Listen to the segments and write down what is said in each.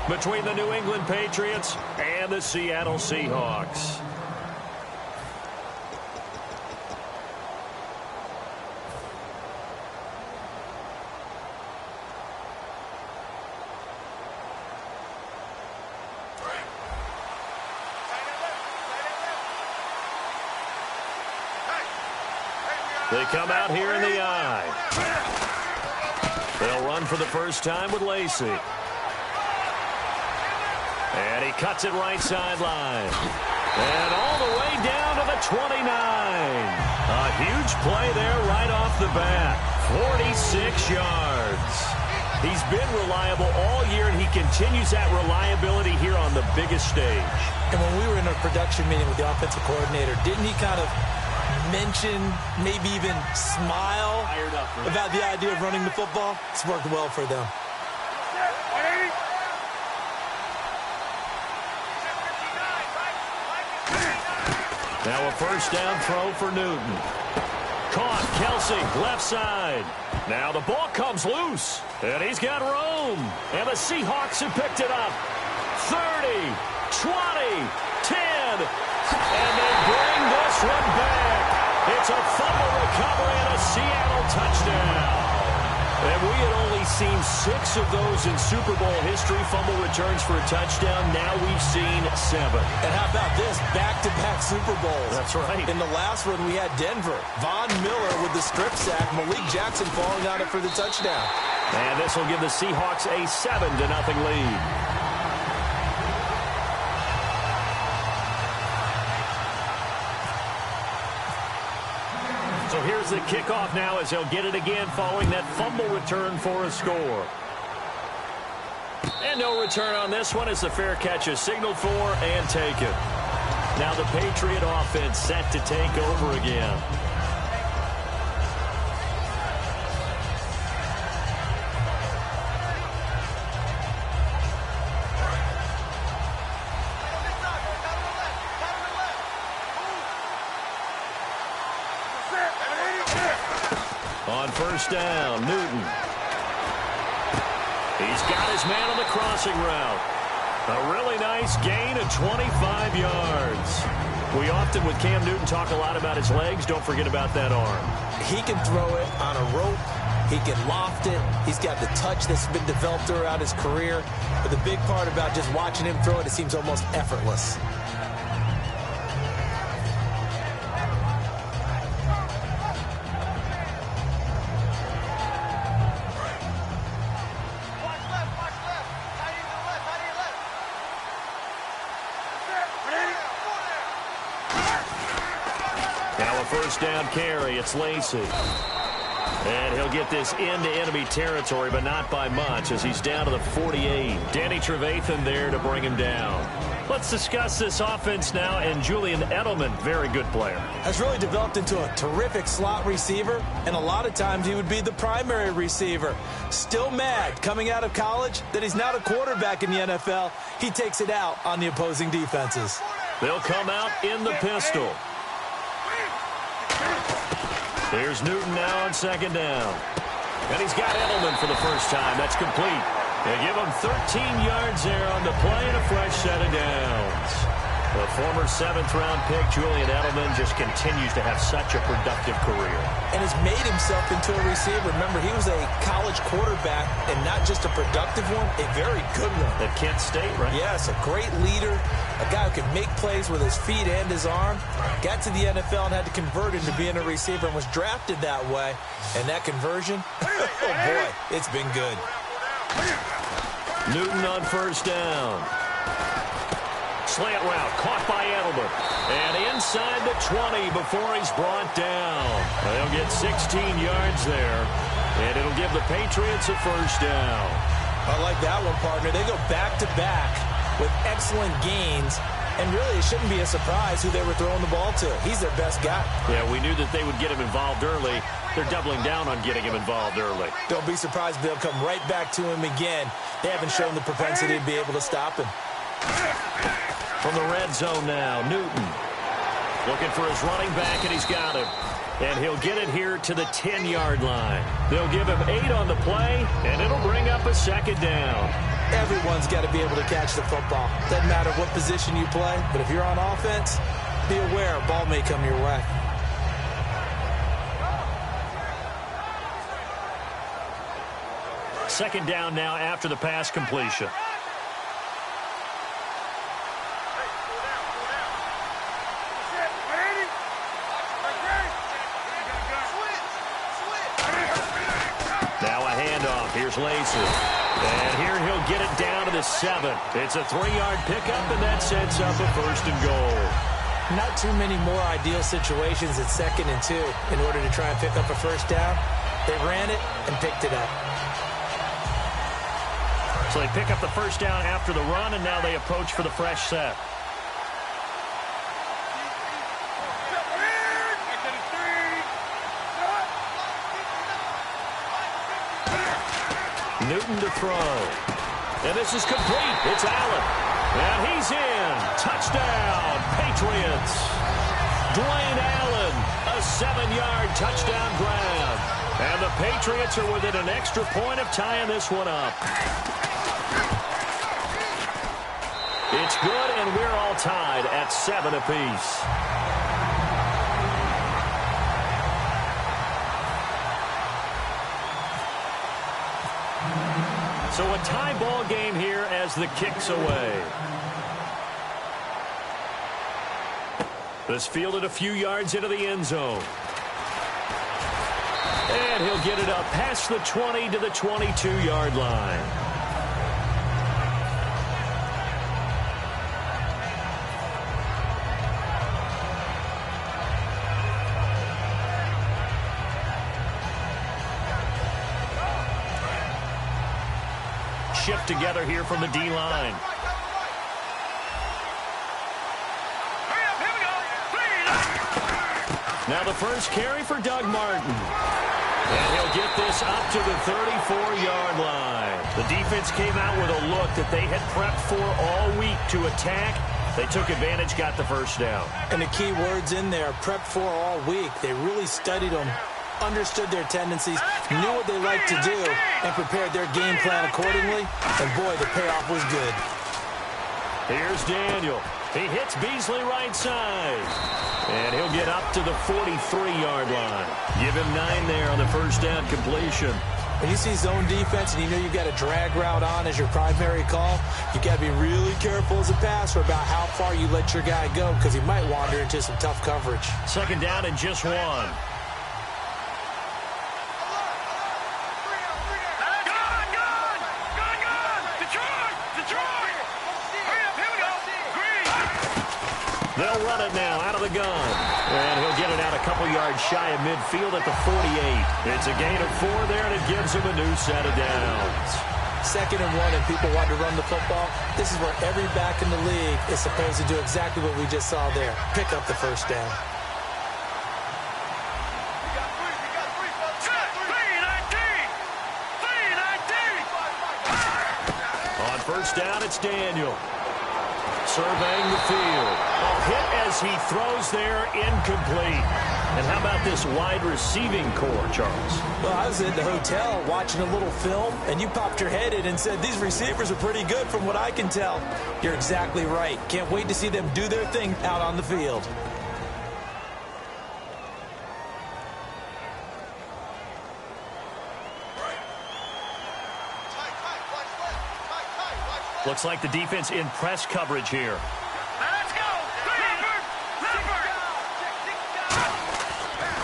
between the New England Patriots and the Seattle Seahawks. They come out here in the eye. They'll run for the first time with Lacey. And he cuts it right sideline. And all the way down to the 29. A huge play there right off the bat. 46 yards. He's been reliable all year, and he continues that reliability here on the biggest stage. And when we were in a production meeting with the offensive coordinator, didn't he kind of mention, maybe even smile about the idea of running the football? It's worked well for them. Now a first down throw for Newton. Caught, Kelsey, left side. Now the ball comes loose, and he's got room. And the Seahawks have picked it up. 30, 20, 10, and they bring this one back. It's a fumble recovery and a Seattle touchdown. And we had only seen 6 of those in Super Bowl history, fumble returns for a touchdown. Now we've seen 7. And how about this? Back-to-back Super Bowls. That's right. In the last one, we had Denver. Von Miller with the strip sack. Malik Jackson falling on it for the touchdown. And this will give the Seahawks a 7-0 lead. So here's the kickoff now as he'll get it again following that fumble return for a score. And no return on this one as the fair catch is signaled for and taken. Now the Patriot offense set to take over again. On first down, Newton. He's got his man on the crossing route. A really nice gain of 25 yards. We often, with Cam Newton, talk a lot about his legs. Don't forget about that arm. He can throw it on a rope. He can loft it. He's got the touch that's been developed throughout his career. But the big part about just watching him throw it, it seems almost effortless. First down carry, it's Lacey. And he'll get this into enemy territory, but not by much as he's down to the 48. Danny Trevathan there to bring him down. Let's discuss this offense now, and Julian Edelman, very good player. Has really developed into a terrific slot receiver, and a lot of times he would be the primary receiver. Still mad coming out of college that he's now the quarterback in the NFL. He takes it out on the opposing defenses. They'll come out in the pistol. Here's Newton now on second down. And he's got Edelman for the first time. That's complete. They give him 13 yards there on the play and a fresh set of downs. The former 7th-round pick, Julian Edelman, just continues to have such a productive career. And has made himself into a receiver. Remember, he was a college quarterback, and not just a productive one, a very good one. At Kent State, right? Yes, a great leader, a guy who can make plays with his feet and his arm. Got to the NFL and had to convert into being a receiver and was drafted that way. And that conversion, oh boy, it's been good. Newton on first down. Slant route caught by Edelman. And inside the 20 before he's brought down. They'll get 16 yards there. And it'll give the Patriots a first down. I like that one, partner. They go back-to-back with excellent gains. And really, it shouldn't be a surprise who they were throwing the ball to. He's their best guy. Yeah, we knew that they would get him involved early. They're doubling down on getting him involved early. Don't be surprised if they'll come right back to him again. They haven't shown the propensity to be able to stop him. From the red zone now, Newton looking for his running back, and he's got him. And he'll get it here to the 10-yard line. They'll give him 8 on the play, and it'll bring up a second down. Everyone's got to be able to catch the football. Doesn't matter what position you play, but if you're on offense, be aware a ball may come your way. Second down now after the pass completion. Now a handoff. Here's Lacey. And here he'll get it down to the 7. It's a 3-yard pickup, and that sets up a 1st and goal. Not too many more ideal situations at 2nd and 2 in order to try and pick up a 1st down. They ran it and picked it up. So they pick up the 1st down after the run, and now they approach for the fresh set. Newton to throw. And this is complete. It's Allen. And he's in. Touchdown, Patriots. Dwayne Allen, a 7-yard touchdown grab. And the Patriots are within an extra point of tying this one up. It's good, and we're all tied at 7 apiece. So a tie ball game here as the kick's away. This fielded a few yards into the end zone. And he'll get it up past the 20 to the 22-yard line. Shift together here from the D-line. Now the first carry for Doug Martin. And he'll get this up to the 34-yard line. The defense came out with a look that they had prepped for all week to attack. They took advantage, got the 1st down. And the key words in there, prepped for all week. They really studied them, understood their tendencies, knew what they liked to do, and prepared their game plan accordingly. And, boy, the payoff was good. Here's Daniel. He hits Beasley right side. And he'll get up to the 43-yard line. Give him 9 there on the 1st down completion. When you see zone defense and you know you've got a drag route on as your primary call, you've got to be really careful as a passer about how far you let your guy go because he might wander into some tough coverage. 2nd down and just 1. They'll run it now out of the gun. And he'll get it out a couple yards shy of midfield at the 48. It's a gain of 4 there, and it gives him a new set of downs. 2nd and 1, and people want to run the football. This is where every back in the league is supposed to do exactly what we just saw there. Pick up the 1st down. On 1st down, it's Daniel. Surveying the field. A hit as he throws there, incomplete. And how about this wide receiving core, Charles? Well, I was at the hotel watching a little film, and you popped your head in and said, these receivers are pretty good from what I can tell. You're exactly right. Can't wait to see them do their thing out on the field. Looks like the defense in press coverage here. Let's go!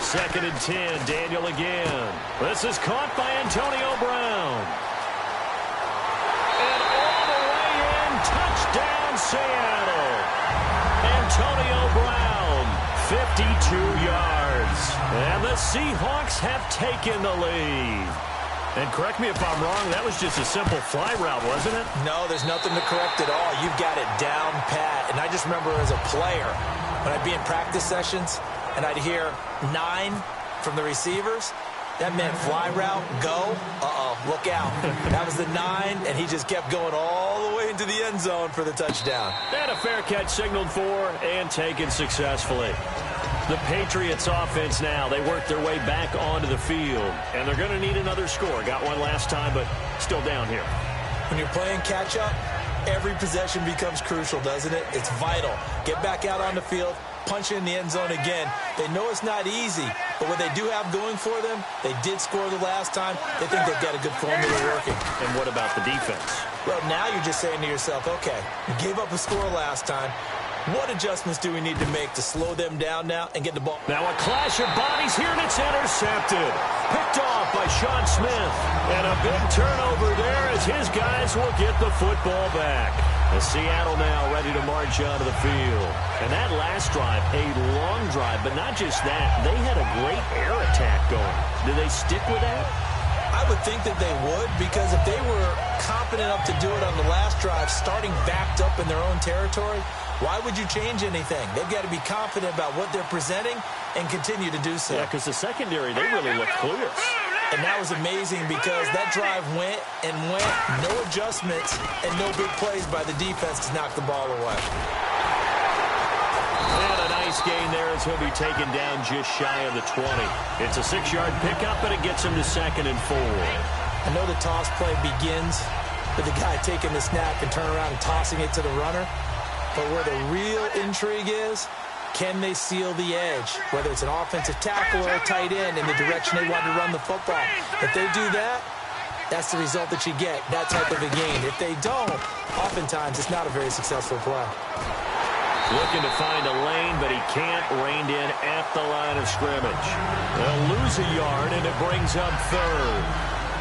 2nd and 10, Daniel again. This is caught by Antonio Brown. And all the way in, touchdown Seattle. Antonio Brown, 52 yards. And the Seahawks have taken the lead. And correct me if I'm wrong, that was just a simple fly route, wasn't it? No, there's nothing to correct at all. You've got it down pat. And I just remember as a player, when I'd be in practice sessions, and I'd hear 9 from the receivers, that meant fly route, go, look out. That was the 9, and he just kept going all the way into the end zone for the touchdown. And a fair catch signaled for and taken successfully. The Patriots offense now, they work their way back onto the field, and they're going to need another score. Got one last time, but still down here. When you're playing catch-up, every possession becomes crucial, doesn't it? It's vital. Get back out on the field, punch it in the end zone again. They know it's not easy, but what they do have going for them, they did score the last time. They think they've got a good formula working. And what about the defense? Well, now you're just saying to yourself, okay, we gave up a score last time. What adjustments do we need to make to slow them down now and get the ball? Now a clash of bodies here, and it's intercepted. Picked off by Sean Smith. And a big turnover there as his guys will get the football back. As Seattle now ready to march onto the field. And that last drive, a long drive, but not just that. They had a great air attack going. Do they stick with that? I would think that they would, because if they were confident enough to do it on the last drive, starting backed up in their own territory, why would you change anything? They've got to be confident about what they're presenting and continue to do so. Yeah, because the secondary, they really look clear. And that was amazing because that drive went and went, no adjustments and no big plays by the defense to knock the ball away. And a nice gain there as he'll be taken down just shy of the 20. It's a 6-yard pickup, and it gets him to 2nd and 4. I know the toss play begins with the guy taking the snap and turn around and tossing it to the runner. But where the real intrigue is, can they seal the edge? Whether it's an offensive tackle or a tight end in the direction they want to run the football. If they do that, that's the result that you get, that type of a gain. If they don't, oftentimes it's not a very successful play. Looking to find a lane, but he can't. Reined in at the line of scrimmage. They'll lose a yard, and it brings up 3rd.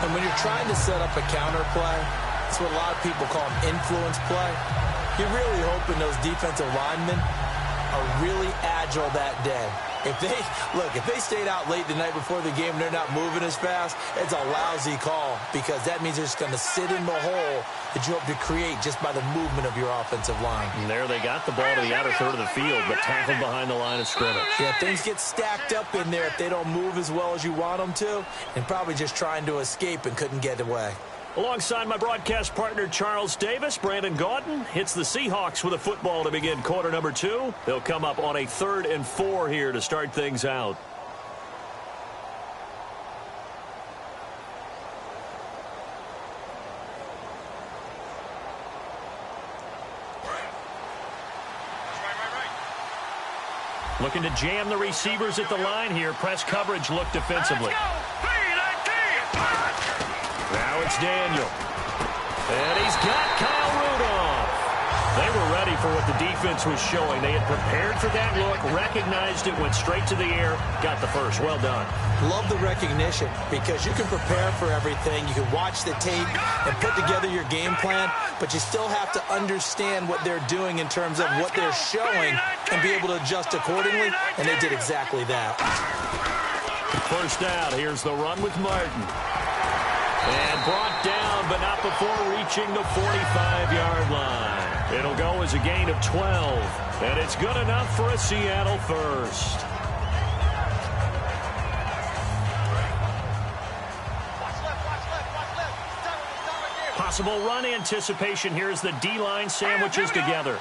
And when you're trying to set up a counter play, it's what a lot of people call an influence play. You're really hoping those defensive linemen are really agile that day. If they stayed out late the night before the game and they're not moving as fast, it's a lousy call, because that means they're just going to sit in the hole that you hope to create just by the movement of your offensive line. And there they got the ball to the outer third of the field, but tackled behind the line of scrimmage. Yeah, things get stacked up in there if they don't move as well as you want them to, and probably just trying to escape and couldn't get away. Alongside my broadcast partner, Charles Davis, Brandon Gaudin hits the Seahawks with a football to begin quarter number 2. They'll come up on a 3rd and 4 here to start things out. Looking to jam the receivers at the line here. Press coverage look defensively. Now it's Daniel. And he's got Kyle Rudolph. They were ready for what the defense was showing. They had prepared for that look, recognized it, went straight to the air, got the first. Well done. Love the recognition, because you can prepare for everything. You can watch the tape and put together your game plan, but you still have to understand what they're doing in terms of what they're showing and be able to adjust accordingly, and they did exactly that. First down, here's the run with Martin. And brought down, but not before reaching the 45-yard line. It'll go as a gain of 12, and it's good enough for a Seattle first. Possible run anticipation here as the D-line sandwiches together.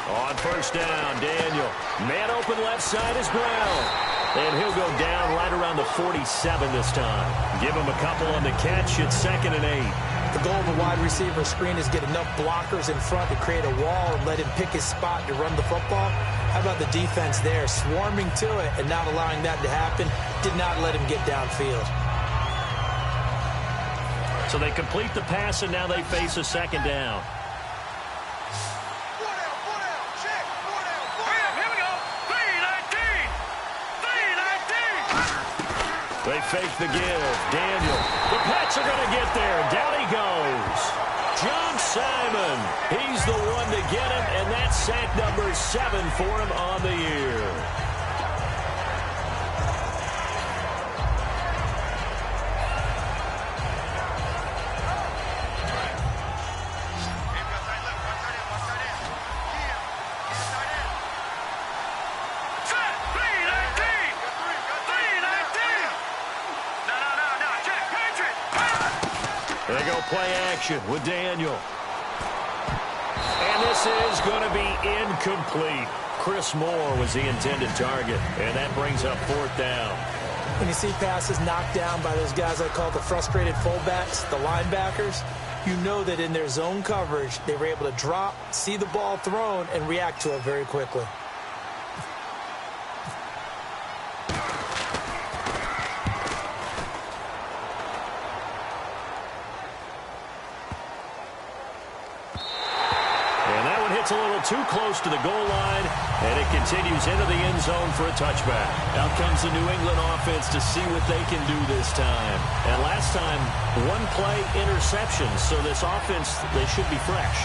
On first down, Daniel. Man open left side is Brown. And he'll go down right around the 47 this time. Give him a couple on the catch. It's 2nd and 8. The goal of a wide receiver screen is get enough blockers in front to create a wall and let him pick his spot to run the football. How about the defense there, swarming to it and not allowing that to happen? Did not let him get downfield. So they complete the pass, and now they face a 2nd down. They fake the give. Daniel. The Pats are going to get there. Down he goes. John Simon. He's the one to get him, and that's sack number 7 for him on the year. They go play action with Daniel. And this is going to be incomplete. Chris Moore was the intended target, and that brings up 4th down. When you see passes knocked down by those guys I call the frustrated fullbacks, the linebackers, you know that in their zone coverage, they were able to drop, see the ball thrown, and react to it very quickly. It's a little too close to the goal line, and it continues into the end zone for a touchback. Out comes the New England offense to see what they can do this time. And last time, one play interception, so this offense, they should be fresh.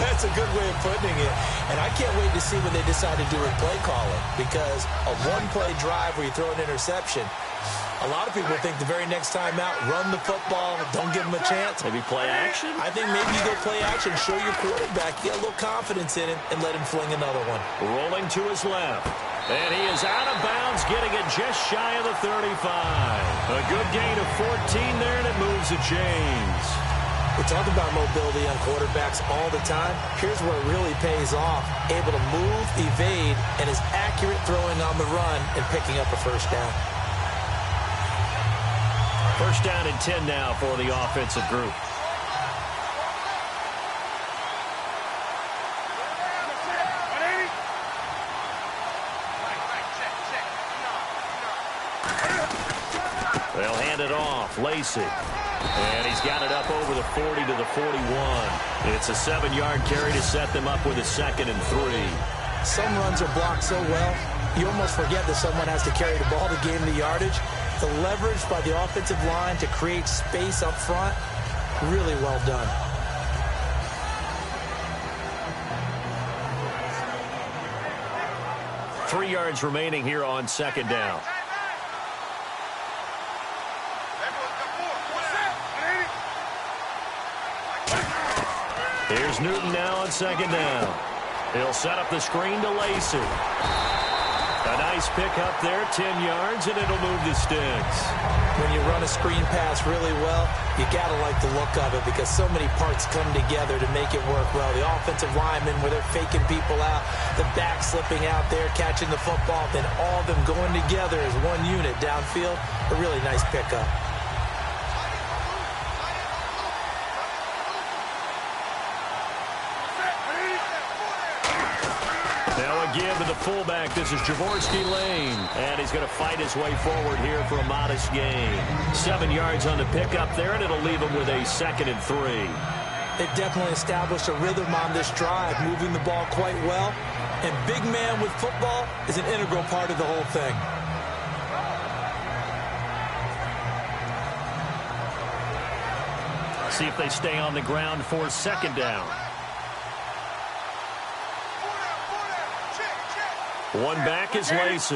That's a good way of putting it. And I can't wait to see what they decide to do with play calling, because a one-play drive where you throw an interception, a lot of people think the very next time out, run the football, don't give them a chance. Maybe play action? I think maybe you go play action, show your quarterback, get a little confidence in him, and let him fling another one. Rolling to his left. And he is out of bounds, getting it just shy of the 35. A good gain of 14 there, and it moves the chains. We talk about mobility on quarterbacks all the time. Here's where it really pays off. Able to move, evade, and is accurate throwing on the run and picking up a first down. First down and 10 now for the offensive group. They'll hand it off. Lacey. And he's got it up over the 40 to the 41. It's a 7-yard carry to set them up with a 2nd and 3. Some runs are blocked so well, you almost forget that someone has to carry the ball to gain the yardage. The leverage by the offensive line to create space up front, really well done. Three yards remaining here on 2nd down. Here's Newton now on 2nd down. He'll set up the screen to Lacey. A nice pick up there, 10 yards, and it'll move the sticks. When you run a screen pass really well, you got to like the look of it because so many parts come together to make it work well. The offensive linemen, where they're faking people out, the back slipping out there, catching the football, then all of them going together as one unit downfield. A really nice pickup. Give to the fullback. This is Jaworski Lane. And he's going to fight his way forward here for a modest gain. 7 yards on the pickup there, and it'll leave him with a 2nd and 3. They've definitely established a rhythm on this drive, moving the ball quite well. And big man with football is an integral part of the whole thing. See if they stay on the ground for 2nd down. One back is Lacey.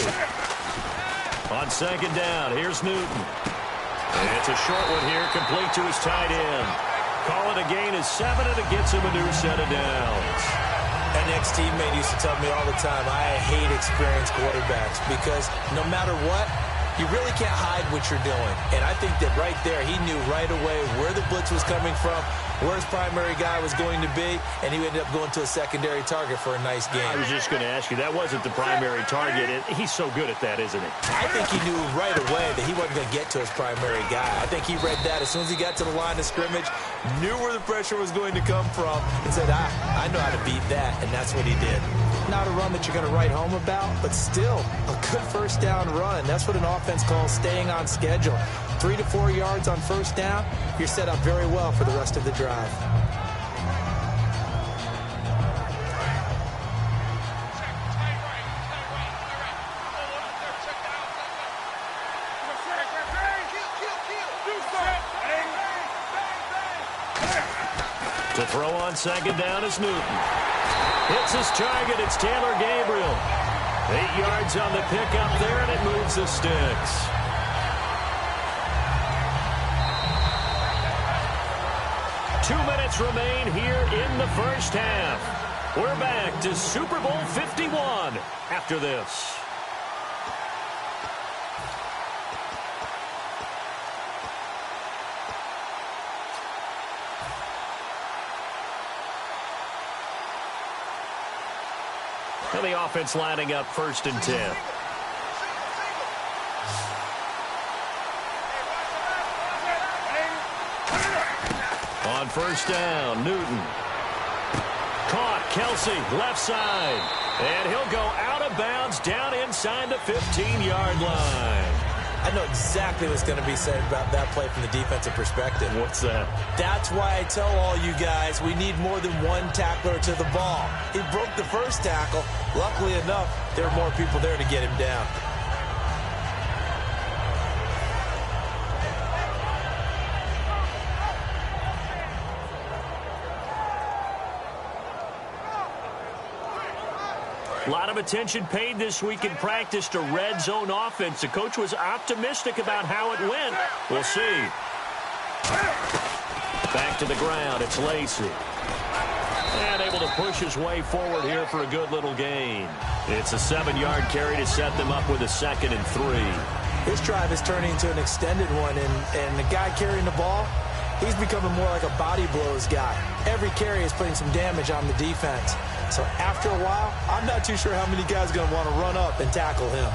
On 2nd down, here's Newton. And it's a short one here, complete to his tight end. Call it a gain of 7, and it gets him a new set of downs. An ex-teammate used to tell me all the time, I hate experienced quarterbacks because no matter what, you really can't hide what you're doing. And I think that right there, he knew right away where the blitz was coming from, where his primary guy was going to be, and he ended up going to a secondary target for a nice game. I was just going to ask you, that wasn't the primary target. He's so good at that, isn't he? I think he knew right away that he wasn't going to get to his primary guy. I think he read that as soon as he got to the line of scrimmage, knew where the pressure was going to come from, and said, I know how to beat that, and that's what he did. Not a run that you're going to write home about, but still a good first down run. That's what an offense calls staying on schedule. 3 to 4 yards on first down, you're set up very well for the rest of the drive. To throw on 2nd down is Newton. Hits his target. It's Taylor Gabriel. 8 yards on the pickup there, and it moves the sticks. Two minutes remain here in the first half. We're back to Super Bowl 51 after this. And the offense lining up 1st and 10. On first down, Newton. Caught, Kelsey, left side. And he'll go out of bounds down inside the 15-yard line. I know exactly what's going to be said about that play from the defensive perspective. What's that? That's why I tell all you guys we need more than one tackler to the ball. He broke the first tackle. Luckily enough, there were more people there to get him down. A lot of attention paid this week in practice to red zone offense. The coach was optimistic about how it went. We'll see. Back to the ground. It's Lacy. And able to push his way forward here for a good little gain. It's a 7-yard carry to set them up with a 2nd and 3. This drive is turning into an extended one, and the guy carrying the ball, he's becoming more like a body blows guy. Every carry is putting some damage on the defense. So after a while, I'm not too sure how many guys are going to want to run up and tackle him.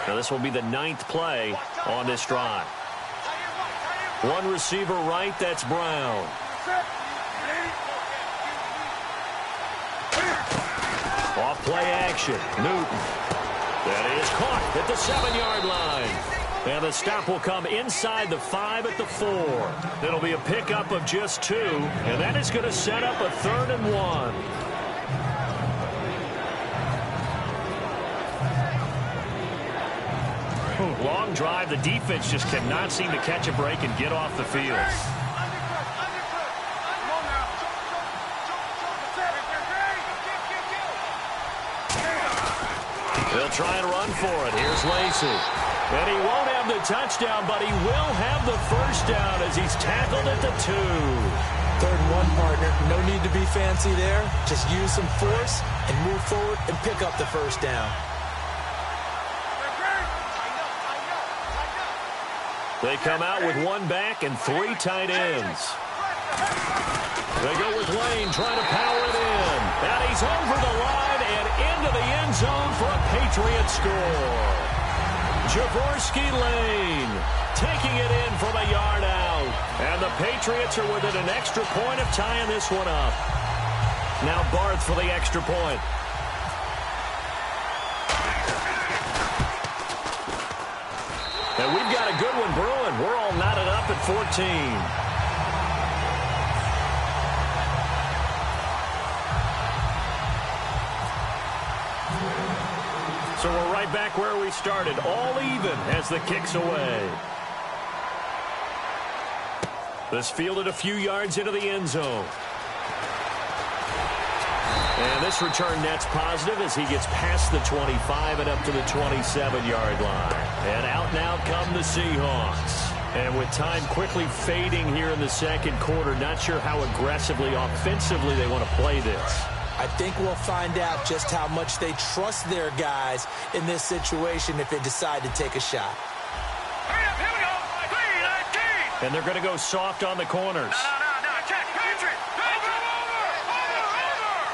Now this will be the 9th play on this drive. One receiver right, that's Brown. Off play action, Newton. That is caught at the 7-yard line. And the stop will come inside the 5 at the 4. It'll be a pickup of just 2, and that is going to set up a 3rd and 1. Long drive. The defense just cannot seem to catch a break and get off the field. They'll try and run for it. Here's Lacy. And he won't have the touchdown, but he will have the first down as he's tackled at the 2. 3rd and 1, partner. No need to be fancy there. Just use some force and move forward and pick up the first down. They come out with 1 back and 3 tight ends. They go with Lane, trying to power it in. And he's over the line and into the end zone for a Patriot score. Javorsky Lane taking it in from a yard out. And the Patriots are within an extra point of tying this one up. Now Barth for the extra point. And we've got a good one brewing. We're all knotted up at 14. So we're right back where we started, all even as the kick's away. This fielded a few yards into the end zone. And this return net's positive as he gets past the 25 and up to the 27-yard line. And out now come the Seahawks. And with time quickly fading here in the second quarter, not sure how aggressively, offensively they want to play this. I think we'll find out just how much they trust their guys in this situation if they decide to take a shot. Here we go. And they're going to go soft on the corners. No. Check. Patriot. Over.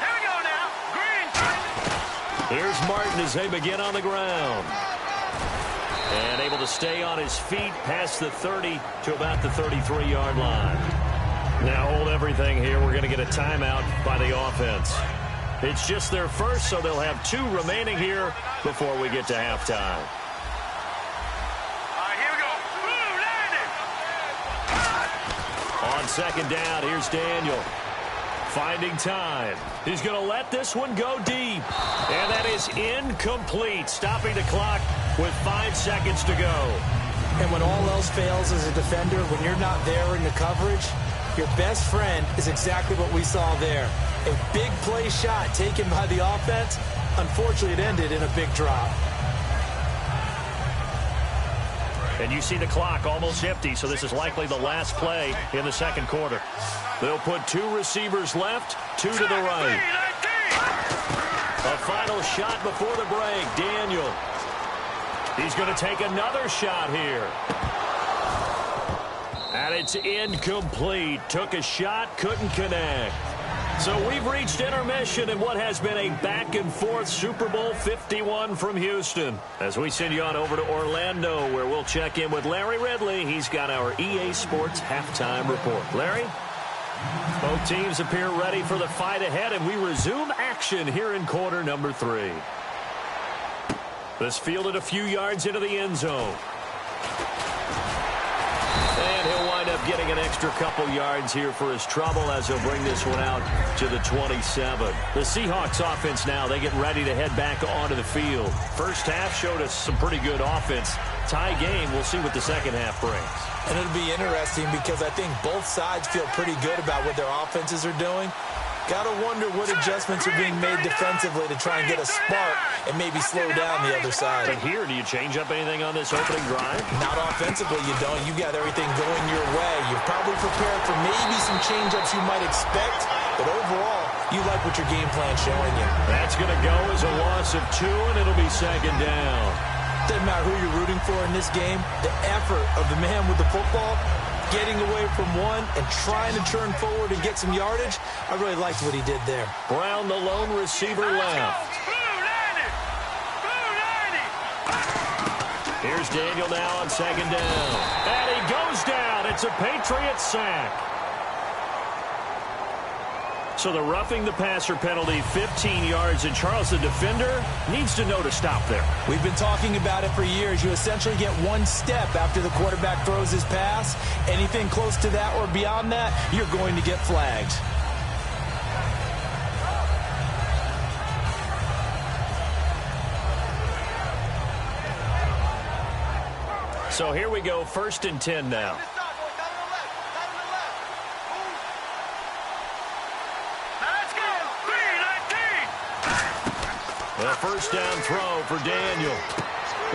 Here we go now. Green. Here's Martin as they begin on the ground. And able to stay on his feet past the 30 to about the 33-yard line. Now hold everything here. We're going to get a timeout by the offense. It's just their first, so they'll have 2 remaining here before we get to halftime. Here we go. Landing. On second down, here's Daniel. Finding time. He's going to let this one go deep. And that is incomplete. Stopping the clock with 5 seconds to go. And when all else fails as a defender, when you're not there in the coverage, your best friend is exactly what we saw there. A big play shot taken by the offense. Unfortunately, it ended in a big drop. And you see the clock almost empty, so this is likely the last play in the second quarter. They'll put 2 receivers left, 2 to the right. A final shot before the break. Daniel. He's going to take another shot here. And it's incomplete. Took a shot, couldn't connect. So we've reached intermission in what has been a back-and-forth Super Bowl 51 from Houston. As we send you on over to Orlando, where we'll check in with Larry Ridley. He's got our EA Sports halftime report. Larry? Both teams appear ready for the fight ahead, and we resume action here in quarter number 3. This fielded a few yards into the end zone. And he'll wind up getting an extra couple yards here for his trouble as he'll bring this one out to the 27. The Seahawks offense now, they get ready to head back onto the field. First half showed us some pretty good offense. Tie game, we'll see what the second half brings. And it'll be interesting because I think both sides feel pretty good about what their offenses are doing. Got to wonder what adjustments are being made defensively to try and get a spark and maybe slow down the other side. But here, do you change up anything on this opening drive? Not offensively, you don't. You got everything going your way. You're probably prepared for maybe some change-ups you might expect, but overall, you like what your game plan's showing you. That's going to go as a loss of 2, and it'll be second down. Doesn't matter who you're rooting for in this game, the effort of the man with the football, getting away from one and trying to turn forward and get some yardage, I really liked what he did there. Brown, the lone receiver, left. Here's Daniel now on second down. And he goes down. It's a Patriot sack. So the roughing the passer penalty, 15 yards, and Charles, the defender, needs to know to stop there. We've been talking about it for years. You essentially get one step after the quarterback throws his pass. Anything close to that or beyond that, you're going to get flagged. So here we go, 1st and 10 now. A first down throw for Daniel.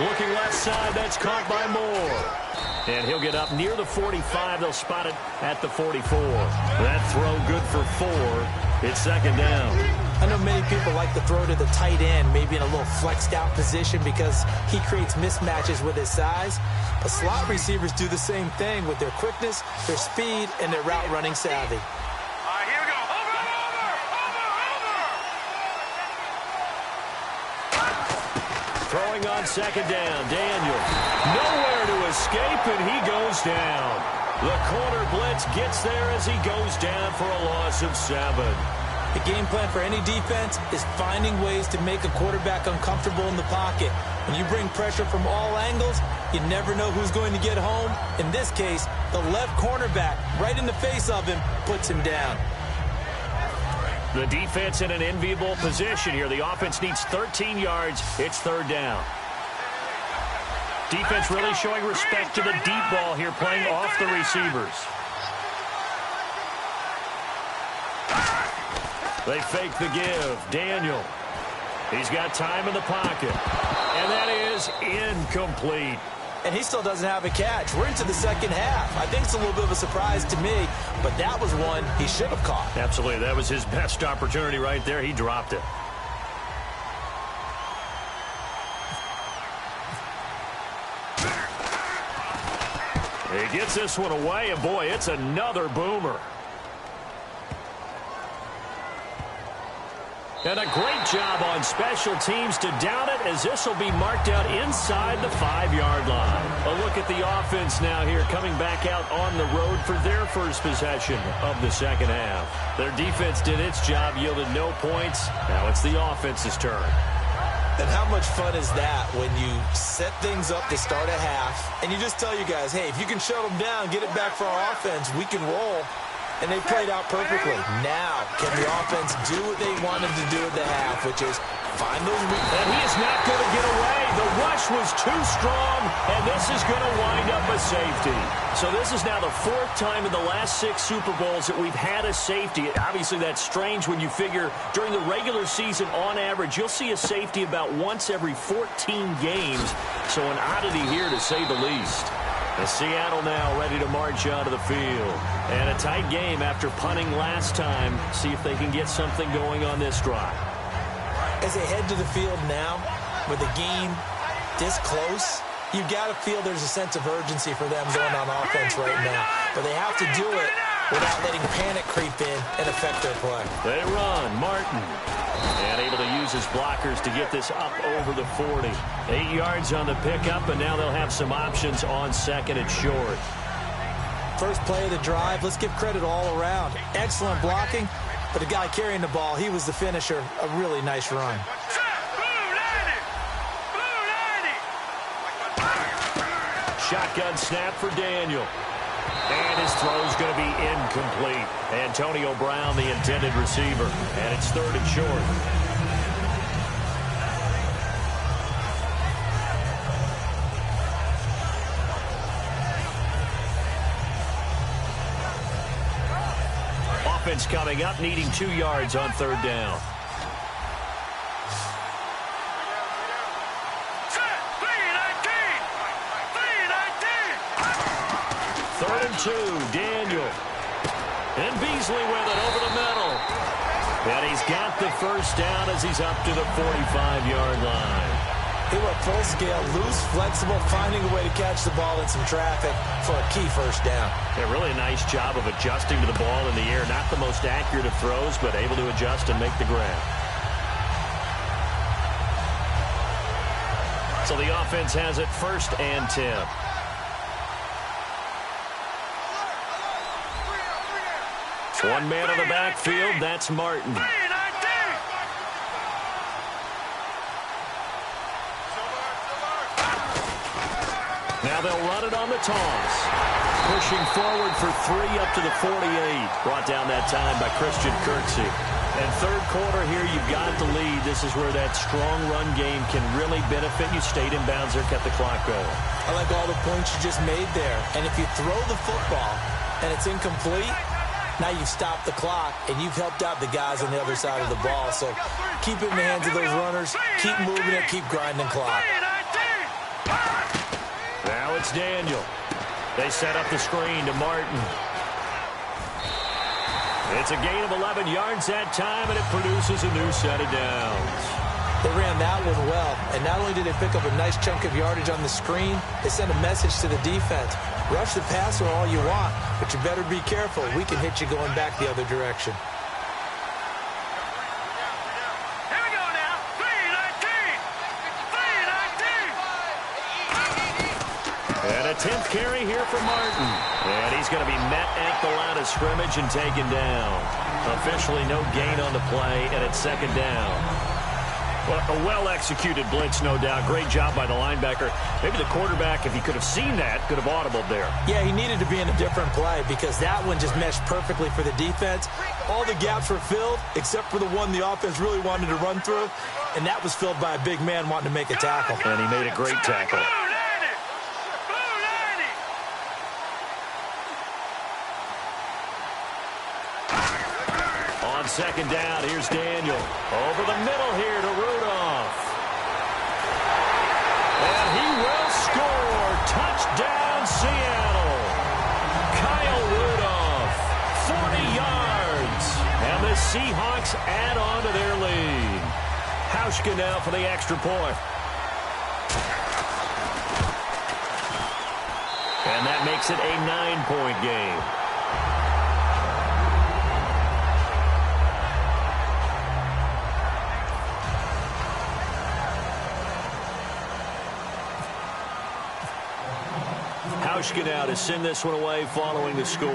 Looking left side, that's caught by Moore. And he'll get up near the 45. They'll spot it at the 44. That throw good for 4. It's second down. I know many people like to throw to the tight end, maybe in a little flexed out position because he creates mismatches with his size. But slot receivers do the same thing with their quickness, their speed, and their route running savvy. Throwing on second down, Daniel. Nowhere to escape, and he goes down. The corner blitz gets there as he goes down for a loss of 7. The game plan for any defense is finding ways to make a quarterback uncomfortable in the pocket. When you bring pressure from all angles, you never know who's going to get home. In this case, the left cornerback, right in the face of him, puts him down. The defense in an enviable position here. The offense needs 13 yards. It's third down. Defense really showing respect to the deep ball here, playing off the receivers. They fake the give. Daniel. He's got time in the pocket. And that is incomplete. And he still doesn't have a catch. We're into the second half. I think it's a little bit of a surprise to me, but that was one he should have caught. Absolutely. That was his best opportunity right there. He dropped it. He gets this one away, and boy, it's another boomer. And a great job on special teams to down it, as this will be marked out inside the 5-yard line. A look at the offense now here, coming back out on the road for their first possession of the second half. Their defense did its job, yielded no points. Now it's the offense's turn. And how much fun is that when you set things up to start a half, and you just tell you guys, hey, if you can shut them down, get it back for our offense, we can roll. And they played out perfectly. Now, can the offense do what they wanted to do at the half, which is find those weaknesses? And he is not going to get away. The rush was too strong, and this is going to wind up a safety. So this is now the 4th time in the last 6 Super Bowls that we've had a safety. Obviously, that's strange when you figure during the regular season, on average, you'll see a safety about once every 14 games. So an oddity here, to say the least. As Seattle now ready to march onto the field. And a tight game after punting last time. See if they can get something going on this drive. As they head to the field now, with the game this close, You got to feel there's a sense of urgency for them going on offense right now. But they have to do it without letting panic creep in and affect their play. They run. Martin. And able to use his blockers to get this up over the 40. 8 yards on the pickup, and now they'll have some options on second and short. First play of the drive, let's give credit all around. Excellent blocking, but the guy carrying the ball, he was the finisher. A really nice run. Shotgun snap for Daniel. And his throw's going to be incomplete. Antonio Brown, the intended receiver. And it's third and short. Offense coming up, needing 2 yards on third down. Third and 2, Daniel. And Beasley with it over the middle. And he's got the first down as he's up to the 45-yard line. He went full scale, loose, flexible, finding a way to catch the ball in some traffic for a key first down. Yeah, really a nice job of adjusting to the ball in the air. Not the most accurate of throws, but able to adjust and make the grab. So the offense has it first and 10. One man on the backfield, that's Martin. Now they'll run it on the toss. Pushing forward for 3 up to the 48. Brought down that time by Christian Kirksey. And third quarter here, you've got the lead. This is where that strong run game can really benefit you. Stayed in bounds there, kept the clock going. I like all the points you just made there. And if you throw the football and it's incomplete, now you've stopped the clock, and you've helped out the guys on the other side of the ball. So keep it in the hands of those runners. Keep moving it. Keep grinding clock. Now it's Daniel. They set up the screen to Martin. It's a gain of 11 yards that time, and it produces a new set of downs. They ran that one well, and not only did they pick up a nice chunk of yardage on the screen, they sent a message to the defense. Rush the passer all you want, but you better be careful. We can hit you going back the other direction. Here we go now. 3-19. And a 10th carry here for Martin. And he's going to be met at the line of scrimmage and taken down. Officially no gain on the play, and it's second down. Well, a well-executed blitz, no doubt. Great job by the linebacker. Maybe the quarterback, if he could have seen that, could have audibled there. Yeah, he needed to be in a different play because that one just meshed perfectly for the defense. All the gaps were filled except for the one the offense really wanted to run through, and that was filled by a big man wanting to make a tackle. And he made a great tackle. On second down, here's Daniel. Over the middle here to Rudolph. And he will score. Touchdown, Seattle. Kyle Rudolph, 40 yards. And the Seahawks add on to their lead. Hauschka now for the extra point. And that makes it a 9-point game. Hauschka now to send this one away following the score.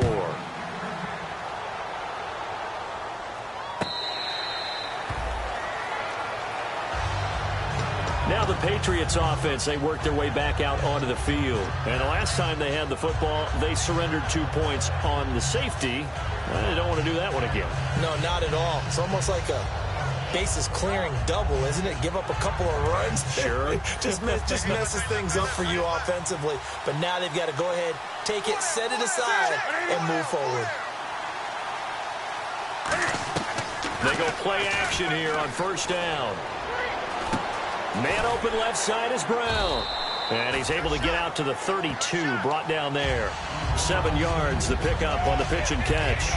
Now the Patriots offense, they worked their way back out onto the field. And the last time they had the football, they surrendered 2 points on the safety. Well, they don't want to do that one again. No, not at all. It's almost like a bases clearing double, isn't it? Give up a couple of runs. Sure. just messes things up for you offensively. But now they've got to go ahead, take it, set it aside, and move forward. They go play action here on first down. Man open left side is Brown. And he's able to get out to the 32, brought down there. 7 yards, the pickup on the pitch and catch.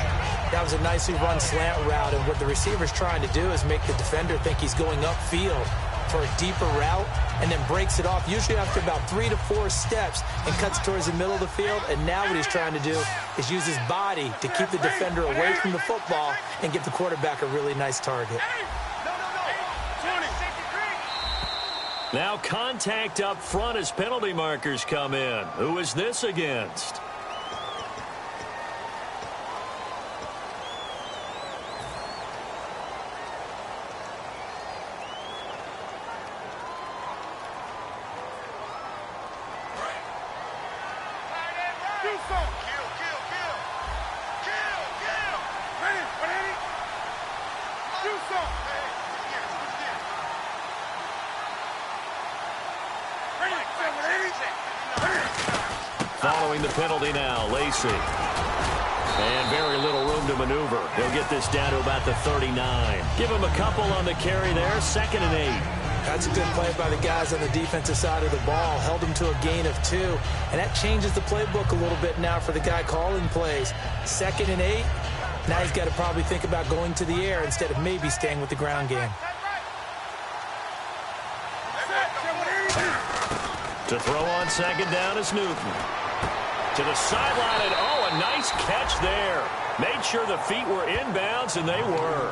That was a nicely run slant route, and what the receiver's trying to do is make the defender think he's going upfield. for a deeper route and then breaks it off, usually after about 3 to 4 steps, and cuts towards the middle of the field. And now what he's trying to do is use his body to keep the defender away from the football and give the quarterback a really nice target. Now contact up front as penalty markers come in. Who is this against? Following the penalty now, Lacey. And very little room to maneuver. He'll get this down to about the 39. Give him a couple on the carry there, 2nd and 8. That's a good play by the guys on the defensive side of the ball. Held him to a gain of 2. And that changes the playbook a little bit now for the guy calling plays. 2nd and 8. Now he's got to probably think about going to the air instead of maybe staying with the ground game. To throw on 2nd down is Newton. To the sideline, and oh, a nice catch there. Made sure the feet were inbounds, and they were.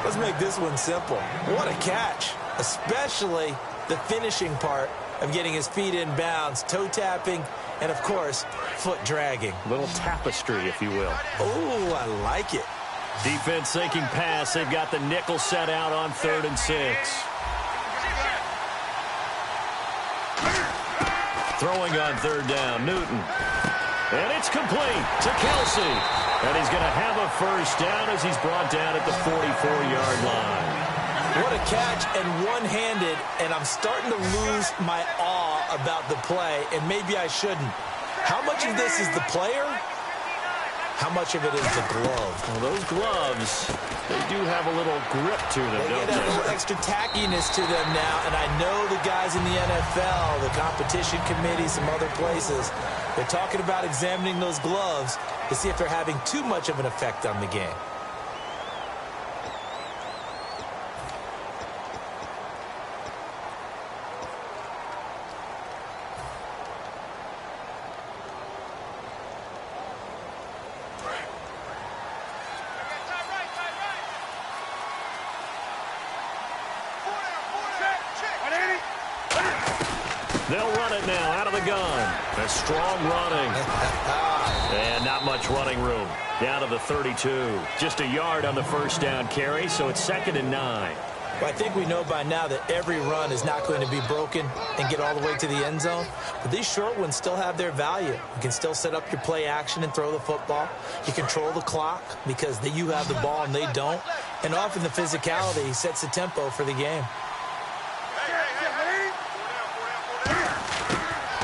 Let's make this one simple. What a catch, especially the finishing part of getting his feet in bounds, toe tapping, and, of course, foot dragging. Little tapestry, if you will. Oh, I like it. Defense sinking pass. They've got the nickel set out on 3rd and 6. Throwing on 3rd down, Newton. And it's complete to Kelsey. And he's going to have a first down as he's brought down at the 44-yard line. What a catch, and one-handed, and I'm starting to lose my awe about the play, and maybe I shouldn't. How much of this is the player? How much of it is the glove? Well, those gloves, they do have a little grip to them, don't they? They get a little extra tackiness to them now, and I know the guys in the NFL, the competition committee, some other places, they're talking about examining those gloves to see if they're having too much of an effect on the game. They'll run it now out of the gun. A strong running. And not much running room. Down to the 32. Just a yard on the first down carry, so it's 2nd and 9. Well, I think we know by now that every run is not going to be broken and get all the way to the end zone. But these short ones still have their value. You can still set up your play action and throw the football. You control the clock because you have the ball and they don't. And often the physicality sets the tempo for the game.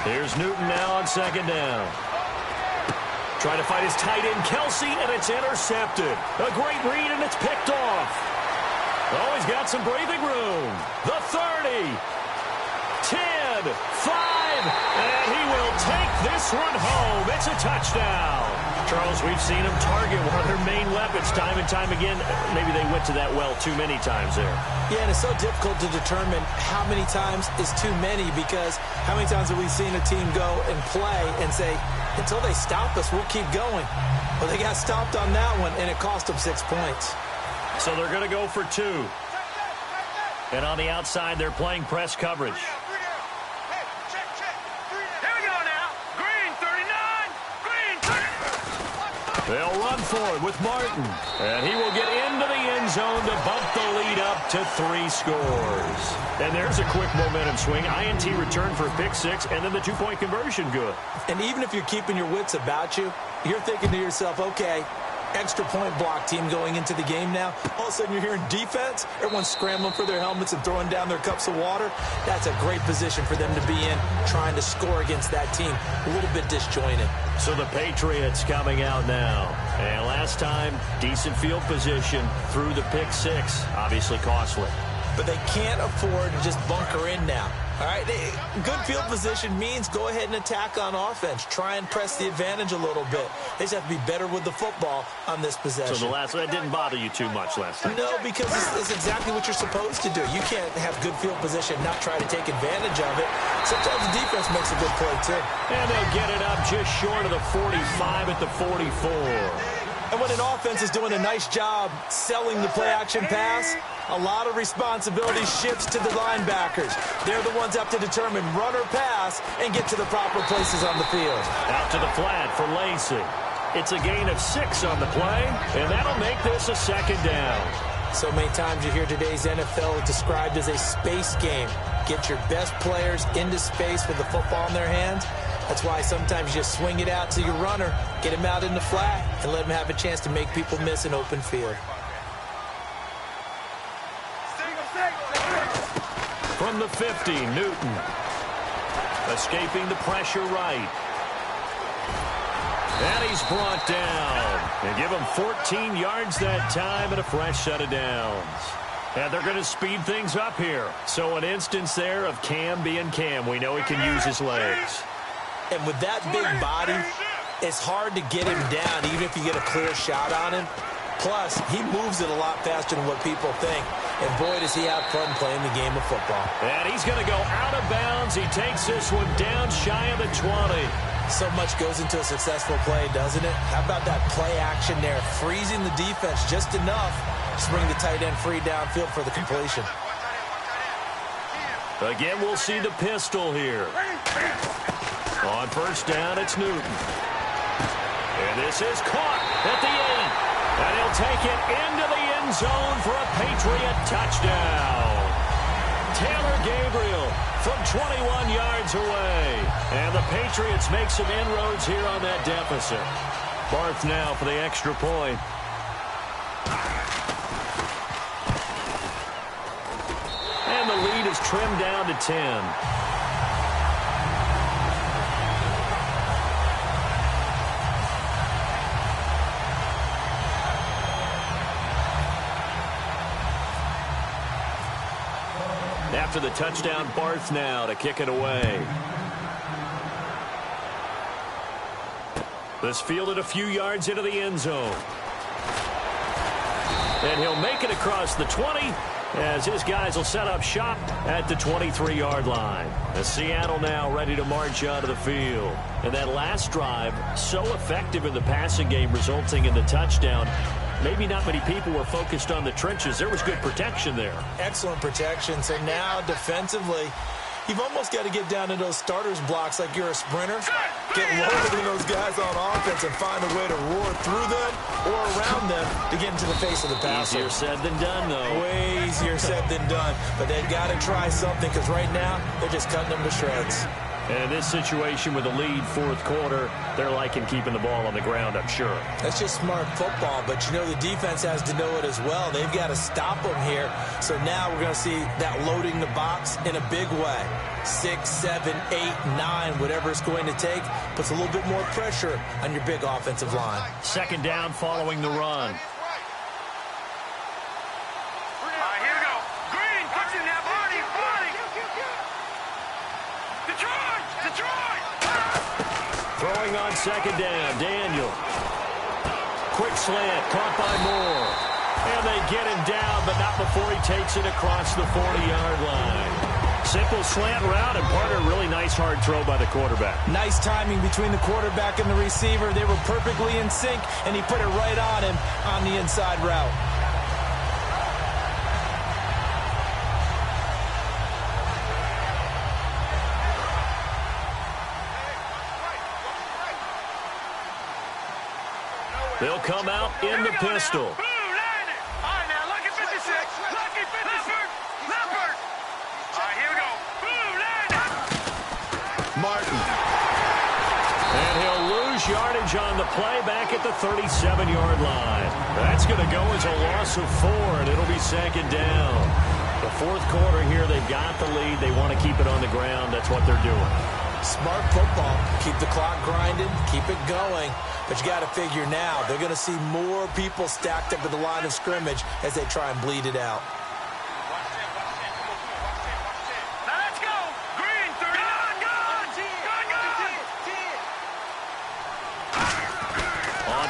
Here's Newton now on 2nd down. Trying to find his tight end, Kelsey, and it's intercepted. A great read, and it's picked off. Oh, he's got some breathing room. The 30, 10, 5, and he will take this one home. It's a touchdown. Charles, we've seen him target one of their main weapons time and time again. Maybe they went to that well too many times there. Yeah, and it's so difficult to determine how many times is too many, because how many times have we seen a team go and play and say, until they stop us, we'll keep going. Well, they got stopped on that one, and it cost them 6 points. So they're going to go for 2. And on the outside, they're playing press coverage. They'll run forward with Martin. And he will get into the end zone to bump the lead up to 3 scores. And there's a quick momentum swing. INT return for a pick 6, and then the 2-point conversion good. And even if you're keeping your wits about you, you're thinking to yourself, okay, extra point block team going into the game now. All of a sudden you're hearing defense. Everyone's scrambling for their helmets and throwing down their cups of water. That's a great position for them to be in, trying to score against that team. A little bit disjointed. So the Patriots coming out now. And last time, decent field position through the pick 6. Obviously costly. but they can't afford to just bunker in now. All right, good field position means go ahead and attack on offense. Try and press the advantage a little bit. They just have to be better with the football on this possession. So that didn't bother you too much last time? No, because it's exactly what you're supposed to do. You can't have good field position, not try to take advantage of it. Sometimes the defense makes a good play, too. And they'll get it up just short of the 45 at the 44. And when an offense is doing a nice job selling the play-action pass, a lot of responsibility shifts to the linebackers. They're the ones that have to determine run or pass and get to the proper places on the field. Out to the flat for Lacey. It's a gain of 6 on the play, and that'll make this a second down. So many times you hear today's NFL described as a space game. Get your best players into space with the football in their hands. That's why sometimes you just swing it out to your runner, get him out in the flat, and let him have a chance to make people miss an open field. From the 50, Newton. Escaping the pressure right. And he's brought down. They give him 14 yards that time and a fresh set of downs. And they're going to speed things up here. So an instance there of Cam being Cam. We know he can use his legs. And with that big body, it's hard to get him down, even if you get a clear shot on him. Plus, he moves it a lot faster than what people think. And boy, does he have fun playing the game of football. And he's going to go out of bounds. He takes this one down shy of the 20. So much goes into a successful play, doesn't it? How about that play action there? Freezing the defense just enough to bring the tight end free downfield for the completion. Again, we'll see the pistol here. On first down, it's Newton. And this is caught at the 8. And he'll take it into the end zone for a Patriot touchdown. Taylor Gabriel from 21 yards away. And the Patriots make some inroads here on that deficit. Barth now for the extra point. And the lead is trimmed down to 10. After the touchdown, Barth now to kick it away. This fielded a few yards into the end zone. And he'll make it across the 20 as his guys will set up shop at the 23-yard line. As Seattle now ready to march out of the field. And that last drive, so effective in the passing game, resulting in the touchdown. Maybe not many people were focused on the trenches. There was good protection there. Excellent protection. So now defensively, you've almost got to get down to those starters blocks like you're a sprinter. Get lower than those guys on offense and find a way to roar through them or around them to get into the face of the passer. Easier said than done, though. Way easier said than done. But they've got to try something because right now they're just cutting them to shreds. And in this situation with the lead fourth quarter, they're liking keeping the ball on the ground, I'm sure. That's just smart football, but you know the defense has to know it as well. They've got to stop them here. So now we're going to see that loading the box in a big way. 6, 7, 8, 9, whatever it's going to take, puts a little bit more pressure on your big offensive line. Second down following the run. Throwing on second down, Daniel. Quick slant, caught by Moore. And they get him down, but not before he takes it across the 40-yard line. Simple slant route, and part of a really nice hard throw by the quarterback. Nice timing between the quarterback and the receiver. They were perfectly in sync, and he put it right on him on the inside route. They'll come out in the pistol. All right, now, lucky 56. Lucky 56. Leopard. All right, here we go. Martin. And he'll lose yardage on the play back at the 37-yard line. That's going to go as a loss of 4, and it'll be second down. The fourth quarter here, they've got the lead. They want to keep it on the ground. That's what they're doing. Smart football. Keep the clock grinding. Keep it going. But you got to figure now, they're going to see more people stacked up at the line of scrimmage as they try and bleed it out.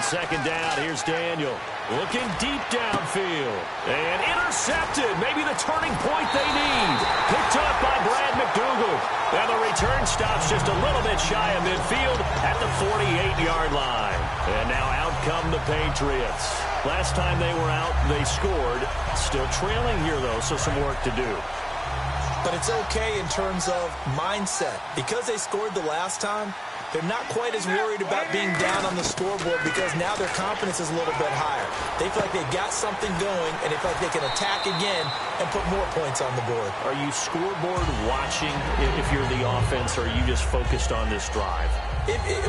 second down, here's Daniel. Looking deep downfield. And intercepted. Maybe the turning point they need. Picked up by Brad McDougal. And the return stops just a little bit shy of midfield at the 48-yard line. And now out come the Patriots. Last time they were out, they scored. Still trailing here, though, so some work to do. But it's okay in terms of mindset. Because they scored the last time, they're not quite as worried about being down on the scoreboard because now their confidence is a little bit higher. They feel like they've got something going, and they feel like they can attack again and put more points on the board. Are you scoreboard watching if you're the offense, or are you just focused on this drive?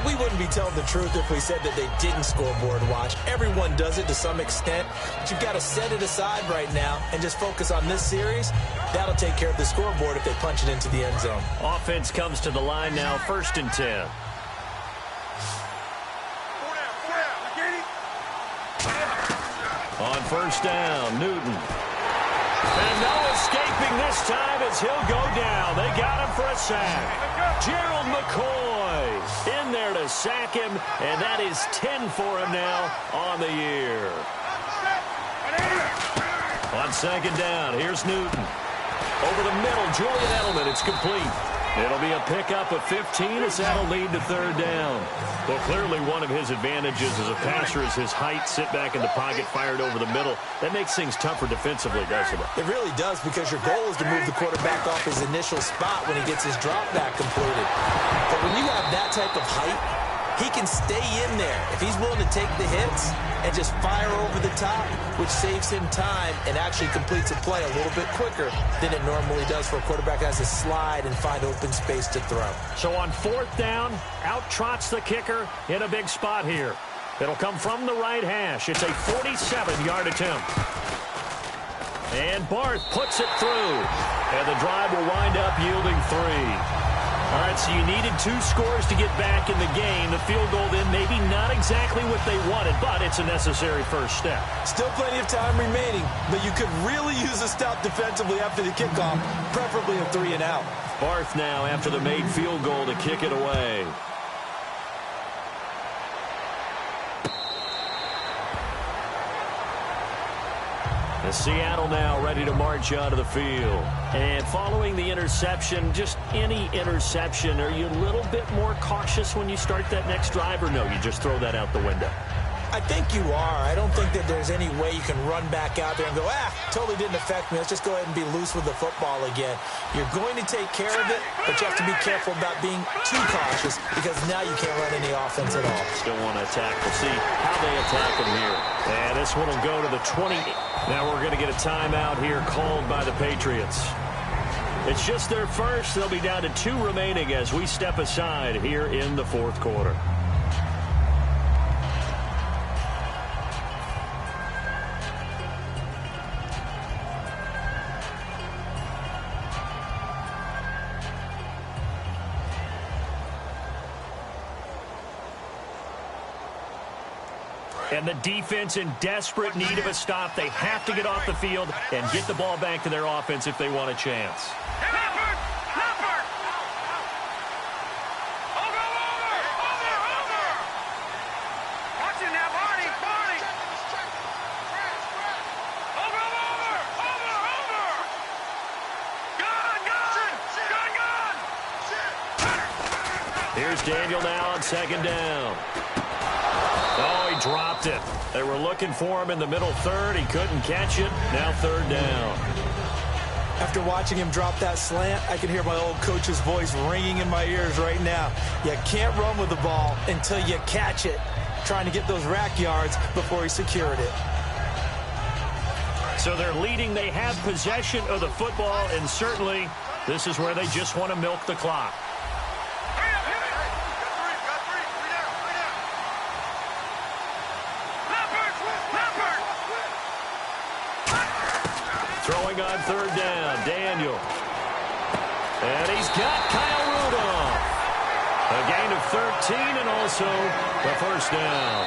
We wouldn't be telling the truth if we said that they didn't scoreboard watch. Everyone does it to some extent, but you've got to set it aside right now and just focus on this series. That'll take care of the scoreboard if they punch it into the end zone. Offense comes to the line now, 1st and 10. On 1st down, Newton. And no escaping this time as he'll go down. They got him for a sack. Gerald McCoy in there to sack him, and that is 10 for him now on the year. On 2nd down, here's Newton. Over the middle, Julian Edelman, it's complete. It'll be a pickup of 15 as that'll lead to 3rd down. Well, clearly one of his advantages as a passer is his height, sit back in the pocket, fired over the middle. That makes things tougher defensively, doesn't it? It really does, because your goal is to move the quarterback off his initial spot when he gets his drop back completed. But when you have that type of height, he can stay in there if he's willing to take the hits and just fire over the top, which saves him time and actually completes a play a little bit quicker than it normally does for a quarterback that has to slide and find open space to throw. So on 4th down, out trots the kicker in a big spot here. It'll come from the right hash. It's a 47-yard attempt. And Barth puts it through. And the drive will wind up yielding 3. All right, so you needed 2 scores to get back in the game. The field goal then maybe not exactly what they wanted, but it's a necessary first step. Still plenty of time remaining, but you could really use a stop defensively after the kickoff, preferably a 3-and-out. Barth now after the made field goal to kick it away. Seattle now ready to march out of the field. And following the interception, just any interception, are you a little bit more cautious when you start that next drive, or no, you just throw that out the window? I think you are. I don't think that there's any way you can run back out there and go, totally didn't affect me. Let's just go ahead and be loose with the football again. You're going to take care of it, but you have to be careful about being too cautious because now you can't run any offense at all. Still want to attack. We'll see how they attack him here. And this one will go to the 20. Now we're going to get a timeout here called by the Patriots. It's just their first. They'll be down to 2 remaining as we step aside here in the 4th quarter. And the defense in desperate need of a stop. They have to get off the field and get the ball back to their offense if they want a chance. Here's Daniel now on 2nd down. Oh, he dropped it. They were looking for him in the middle 3rd. He couldn't catch it. Now 3rd down. After watching him drop that slant, I can hear my old coach's voice ringing in my ears right now. You can't run with the ball until you catch it. Trying to get those rack yards before he secured it. So they're leading. They have possession of the football, and certainly this is where they just want to milk the clock. Throwing on 3rd down, Daniel. And he's got Kyle Rudolph. A gain of 13 and also the 1st down.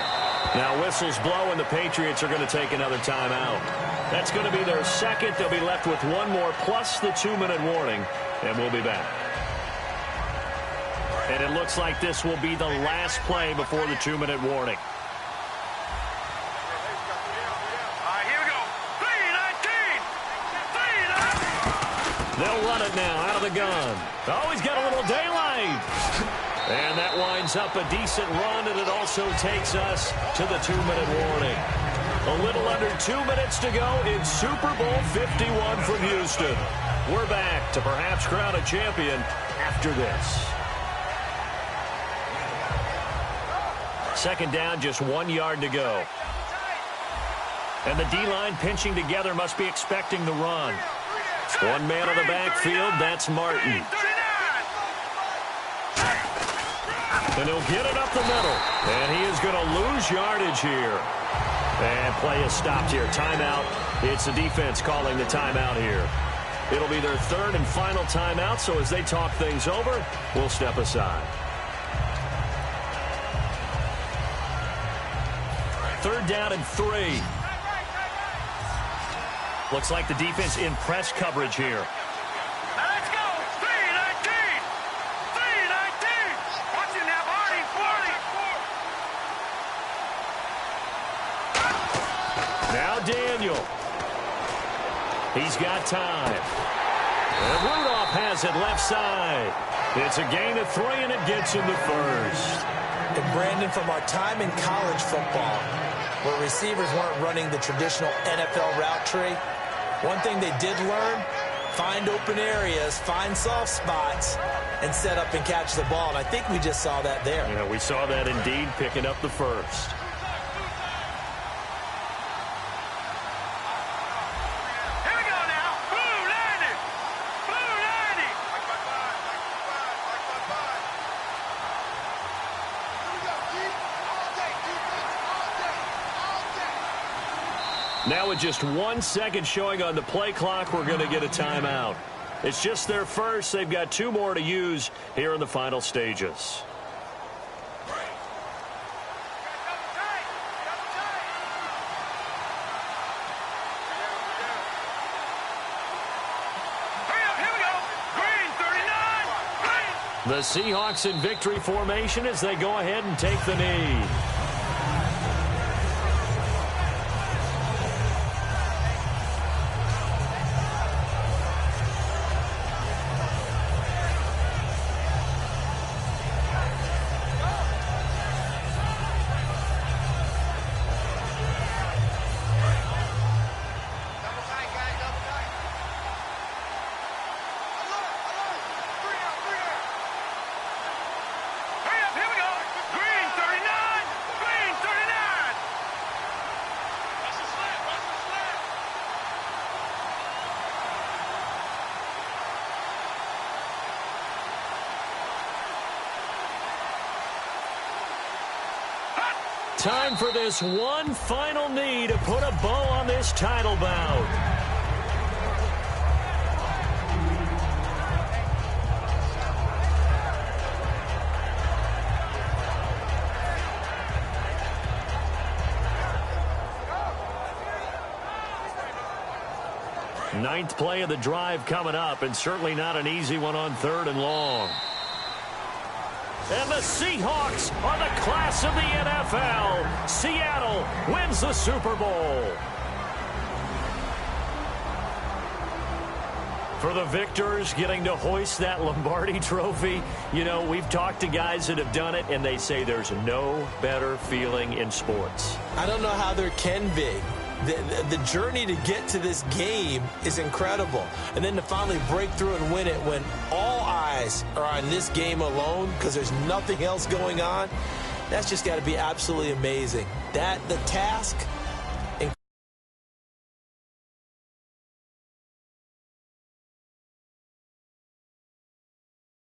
Now whistles blow and the Patriots are going to take another timeout. That's going to be their 2nd. They'll be left with 1 more plus the 2-minute warning, and we'll be back. And it looks like this will be the last play before the 2-minute warning. They'll run it now out of the gun. Oh, he's got a little daylight. And that winds up a decent run, and it also takes us to the 2-minute warning. A little under 2 minutes to go in Super Bowl 51 from Houston. We're back to perhaps crown a champion after this. Second down, just 1 yard to go. And the D-line pinching together must be expecting the run. One man on the backfield, that's Martin. And he'll get it up the middle. And he is going to lose yardage here. And play is stopped here. Timeout. It's the defense calling the timeout here. It'll be their third and final timeout, so as they talk things over, we'll step aside. Third down and 3. Looks like the defense in press coverage here. Now let's go. 3-19. 3-19. Watch him now, Hardy. 40. Now Daniel. He's got time. And Rudolph has it left side. It's a gain of 3, and it gets him the first. And Brandon, from our time in college football, where receivers weren't running the traditional NFL route tree, one thing they did learn, find open areas, find soft spots, and set up and catch the ball. And I think we just saw that there. Yeah, we saw that indeed, picking up the first. Here we go now. Blue 90. Blue 90. Now with just 1 second showing on the play clock, we're going to get a timeout. It's just their first. They've got 2 more to use here in the final stages. Hurry up, here we go. Green 39. Green. The Seahawks in victory formation as they go ahead and take the knee. Hurry up, here we go. Green 39. Green 39. Watch the slant. Watch the slant. Time for this one final knee to put a bow on this title bout. Ninth play of the drive coming up, and certainly not an easy one on 3rd and long. And the Seahawks are the class of the NFL. Seattle wins the Super Bowl. For the victors, getting to hoist that Lombardi trophy, you know, we've talked to guys that have done it, and they say there's no better feeling in sports. I don't know how there can be. The journey to get to this game is incredible. And then to finally break through and win it when all eyes are on this game alone because there's nothing else going on, that's just got to be absolutely amazing. The task